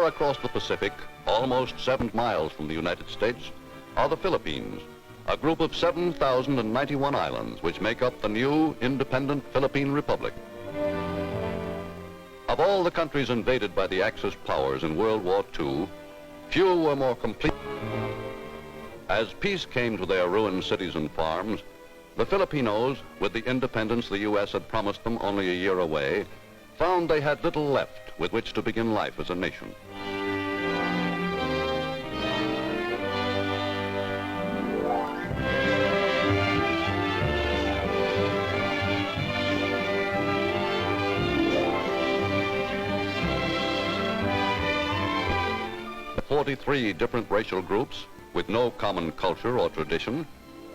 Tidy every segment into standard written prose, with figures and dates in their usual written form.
Far across the Pacific, almost 7 miles from the United States, are the Philippines, a group of 7,091 islands which make up the new independent Philippine Republic. Of all the countries invaded by the Axis powers in World War II, few were more complete. As peace came to their ruined cities and farms, the Filipinos, with the independence the U.S. had promised them only a year away, found they had little left with which to begin life as a nation. The 43 different racial groups, with no common culture or tradition,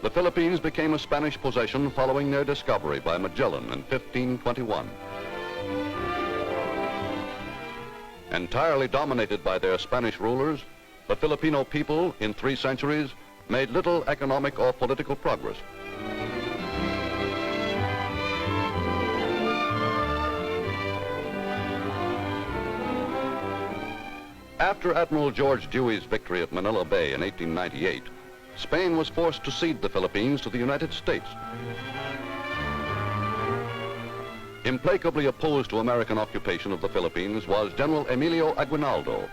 the Philippines became a Spanish possession following their discovery by Magellan in 1521. Entirely dominated by their Spanish rulers, the Filipino people in 3 centuries made little economic or political progress. After Admiral George Dewey's victory at Manila Bay in 1898, Spain was forced to cede the Philippines to the United States. Implacably opposed to American occupation of the Philippines was General Emilio Aguinaldo,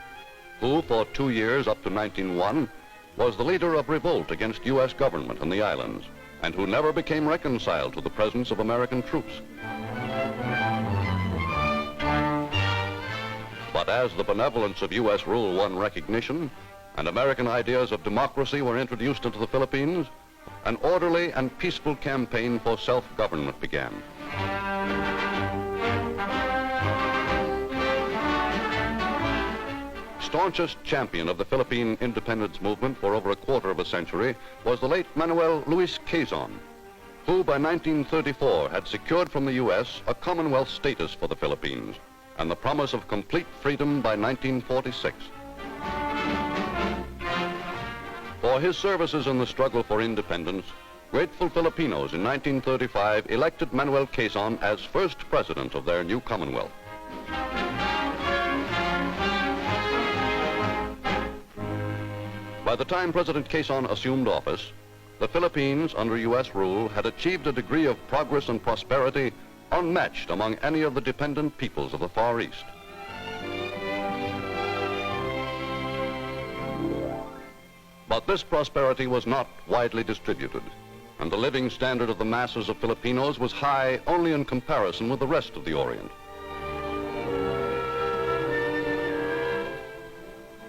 who for 2 years up to 1901 was the leader of revolt against U.S. government in the islands, and who never became reconciled to the presence of American troops. But as the benevolence of U.S. rule won recognition and American ideas of democracy were introduced into the Philippines, an orderly and peaceful campaign for self-government began. Staunchest champion of the Philippine independence movement for over a quarter of a century was the late Manuel Luis Quezon, who by 1934 had secured from the U.S. a Commonwealth status for the Philippines and the promise of complete freedom by 1946. For his services in the struggle for independence, grateful Filipinos in 1935 elected Manuel Quezon as first president of their new Commonwealth. By the time President Quezon assumed office, the Philippines, under U.S. rule, had achieved a degree of progress and prosperity unmatched among any of the dependent peoples of the Far East. But this prosperity was not widely distributed, and the living standard of the masses of Filipinos was high only in comparison with the rest of the Orient.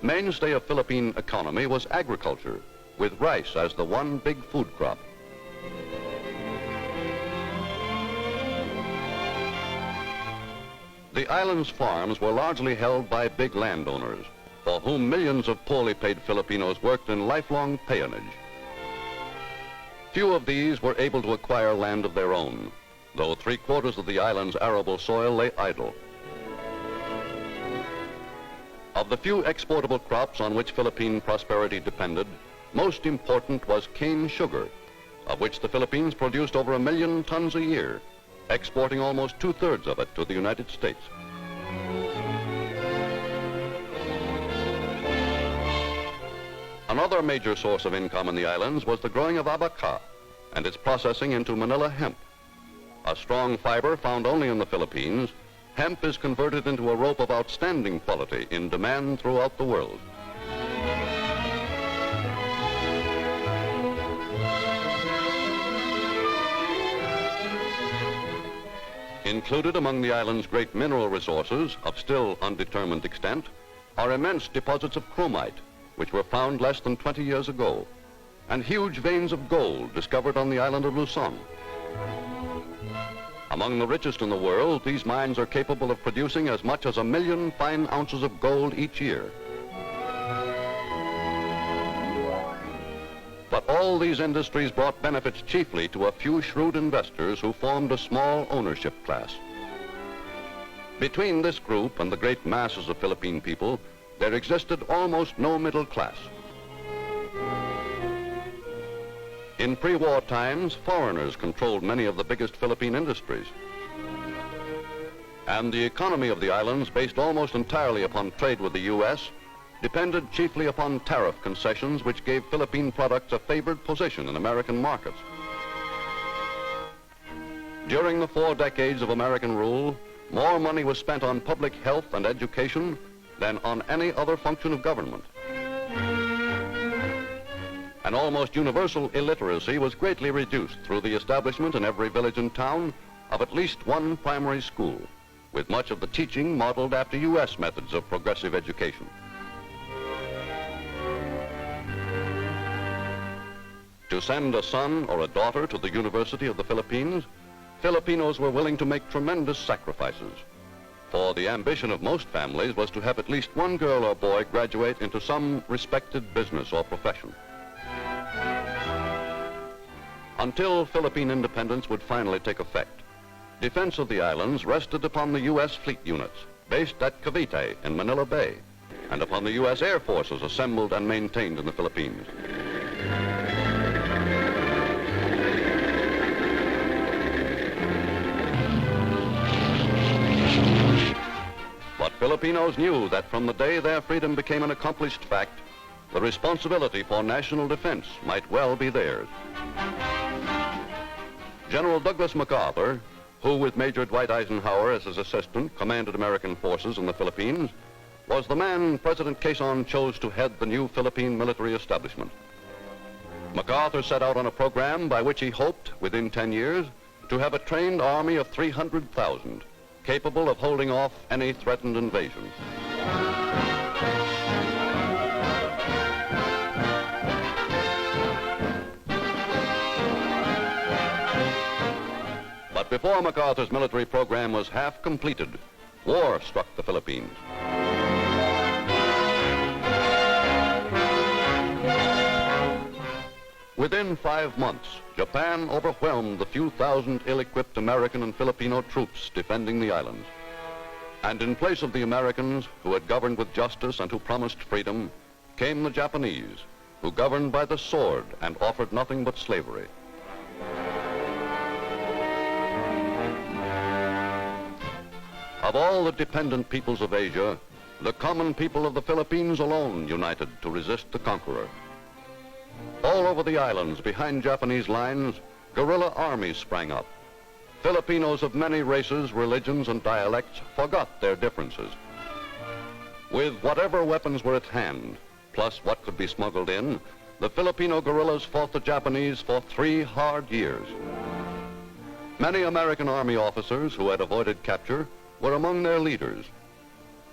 Mainstay of Philippine economy was agriculture, with rice as the one big food crop. The island's farms were largely held by big landowners, for whom millions of poorly paid Filipinos worked in lifelong peonage. Few of these were able to acquire land of their own, though 3/4 of the island's arable soil lay idle. Of the few exportable crops on which Philippine prosperity depended, most important was cane sugar, of which the Philippines produced over 1 million tons a year, exporting almost 2/3 of it to the United States. Another major source of income in the islands was the growing of abaca and its processing into Manila hemp. A strong fiber found only in the Philippines, hemp is converted into a rope of outstanding quality in demand throughout the world. Included among the island's great mineral resources of still undetermined extent are immense deposits of chromite, which were found less than 20 years ago, and huge veins of gold discovered on the island of Luzon. Among the richest in the world, these mines are capable of producing as much as 1 million fine ounces of gold each year. But all these industries brought benefits chiefly to a few shrewd investors who formed a small ownership class. Between this group and the great masses of Philippine people, there existed almost no middle class. In pre-war times, foreigners controlled many of the biggest Philippine industries. And the economy of the islands, based almost entirely upon trade with the U.S., depended chiefly upon tariff concessions which gave Philippine products a favored position in American markets. During the 4 decades of American rule, more money was spent on public health and education than on any other function of government. An almost universal illiteracy was greatly reduced through the establishment in every village and town of at least one primary school, with much of the teaching modeled after U.S. methods of progressive education. To send a son or a daughter to the University of the Philippines, Filipinos were willing to make tremendous sacrifices. For the ambition of most families was to have at least one girl or boy graduate into some respected business or profession. Until Philippine independence would finally take effect, defense of the islands rested upon the U.S. fleet units based at Cavite in Manila Bay and upon the U.S. Air Forces assembled and maintained in the Philippines. But Filipinos knew that from the day their freedom became an accomplished fact, the responsibility for national defense might well be theirs. General Douglas MacArthur, who with Major Dwight Eisenhower as his assistant commanded American forces in the Philippines, was the man President Quezon chose to head the new Philippine military establishment. MacArthur set out on a program by which he hoped, within 10 years, to have a trained army of 300,000, capable of holding off any threatened invasion. But before MacArthur's military program was half completed, war struck the Philippines. Within 5 months, Japan overwhelmed the few thousand ill-equipped American and Filipino troops defending the islands. And in place of the Americans, who had governed with justice and who promised freedom, came the Japanese, who governed by the sword and offered nothing but slavery. Of all the dependent peoples of Asia, the common people of the Philippines alone united to resist the conqueror. All over the islands, behind Japanese lines, guerrilla armies sprang up. Filipinos of many races, religions, and dialects forgot their differences. With whatever weapons were at hand, plus what could be smuggled in, the Filipino guerrillas fought the Japanese for 3 hard years. Many American Army officers who had avoided capture were among their leaders.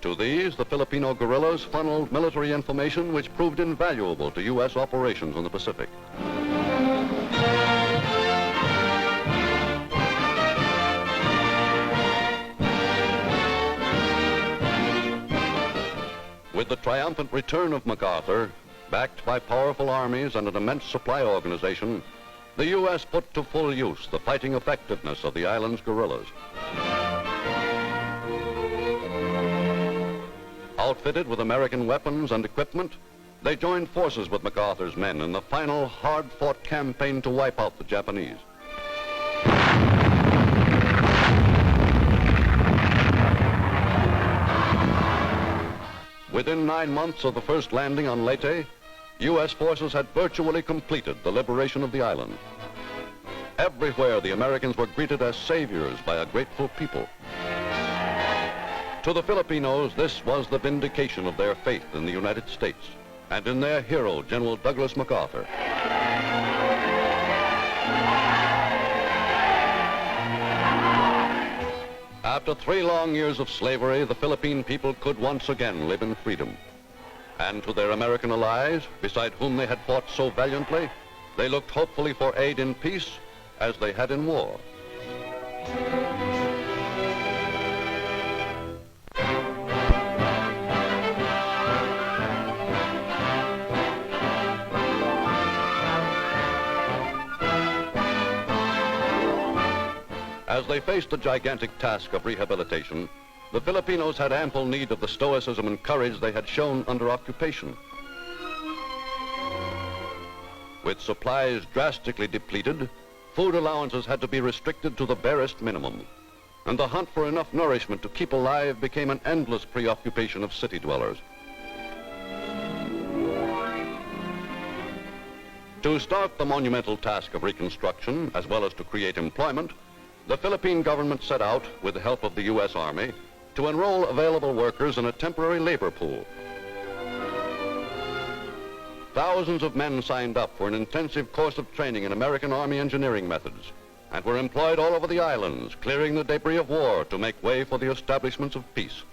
To these, the Filipino guerrillas funneled military information which proved invaluable to U.S. operations in the Pacific. With the triumphant return of MacArthur, backed by powerful armies and an immense supply organization, the U.S. put to full use the fighting effectiveness of the island's guerrillas. Outfitted with American weapons and equipment, they joined forces with MacArthur's men in the final hard-fought campaign to wipe out the Japanese. Within 9 months of the first landing on Leyte, U.S. forces had virtually completed the liberation of the island. Everywhere the Americans were greeted as saviors by a grateful people. To the Filipinos, this was the vindication of their faith in the United States and in their hero, General Douglas MacArthur. After 3 long years of slavery, the Philippine people could once again live in freedom. And to their American allies, beside whom they had fought so valiantly, they looked hopefully for aid in peace as they had in war. As they faced the gigantic task of rehabilitation, the Filipinos had ample need of the stoicism and courage they had shown under occupation. With supplies drastically depleted, food allowances had to be restricted to the barest minimum. and the hunt for enough nourishment to keep alive became an endless preoccupation of city dwellers. To start the monumental task of reconstruction, as well as to create employment, the Philippine government set out, with the help of the U.S. Army, to enroll available workers in a temporary labor pool. Thousands of men signed up for an intensive course of training in American Army engineering methods and were employed all over the islands, clearing the debris of war to make way for the establishments of peace.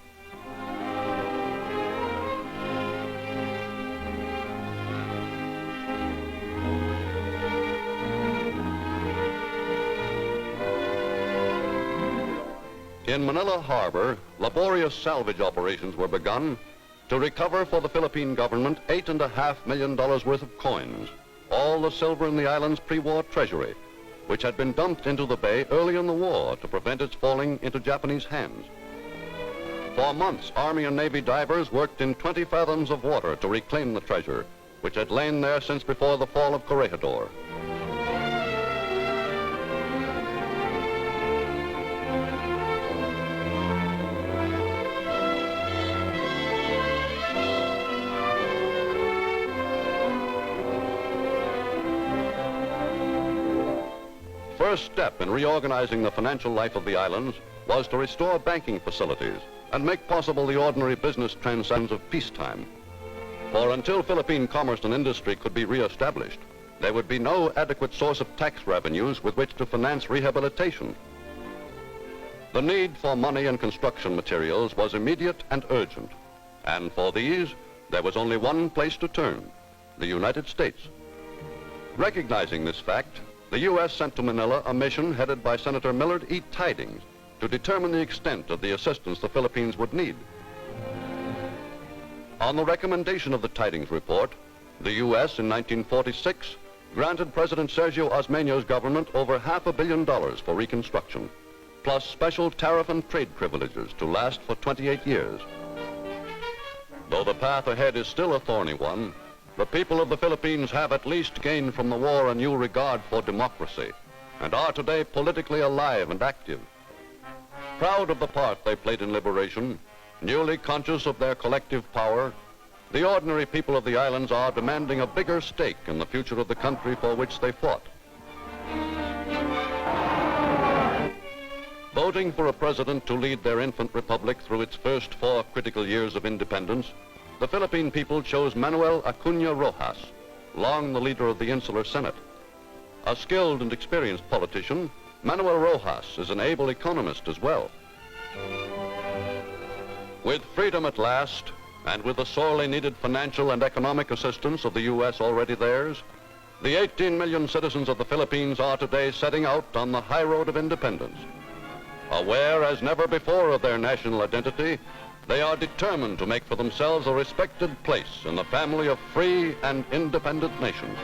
In Manila Harbor, laborious salvage operations were begun to recover for the Philippine government $8.5 million worth of coins, all the silver in the island's pre-war treasury, which had been dumped into the bay early in the war to prevent its falling into Japanese hands. For months, Army and Navy divers worked in 20 fathoms of water to reclaim the treasure, which had lain there since before the fall of Corregidor. First step in reorganizing the financial life of the islands was to restore banking facilities and make possible the ordinary business transactions of peacetime. For until Philippine commerce and industry could be reestablished, there would be no adequate source of tax revenues with which to finance rehabilitation. The need for money and construction materials was immediate and urgent, and for these, there was only one place to turn: the United States. Recognizing this fact, the U.S. sent to Manila a mission headed by Senator Millard E. Tidings to determine the extent of the assistance the Philippines would need. On the recommendation of the Tidings report, the U.S. in 1946 granted President Sergio Osmeño's government over $500 million for reconstruction, plus special tariff and trade privileges to last for 28 years. Though the path ahead is still a thorny one, the people of the Philippines have at least gained from the war a new regard for democracy and are today politically alive and active. Proud of the part they played in liberation, newly conscious of their collective power, the ordinary people of the islands are demanding a bigger stake in the future of the country for which they fought. Voting for a president to lead their infant republic through its first 4 critical years of independence, the Philippine people chose Manuel Acuña Rojas, long the leader of the Insular Senate. A skilled and experienced politician, Manuel Rojas is an able economist as well. With freedom at last, and with the sorely needed financial and economic assistance of the U.S. already theirs, the 18 million citizens of the Philippines are today setting out on the high road of independence. Aware as never before of their national identity, they are determined to make for themselves a respected place in the family of free and independent nations.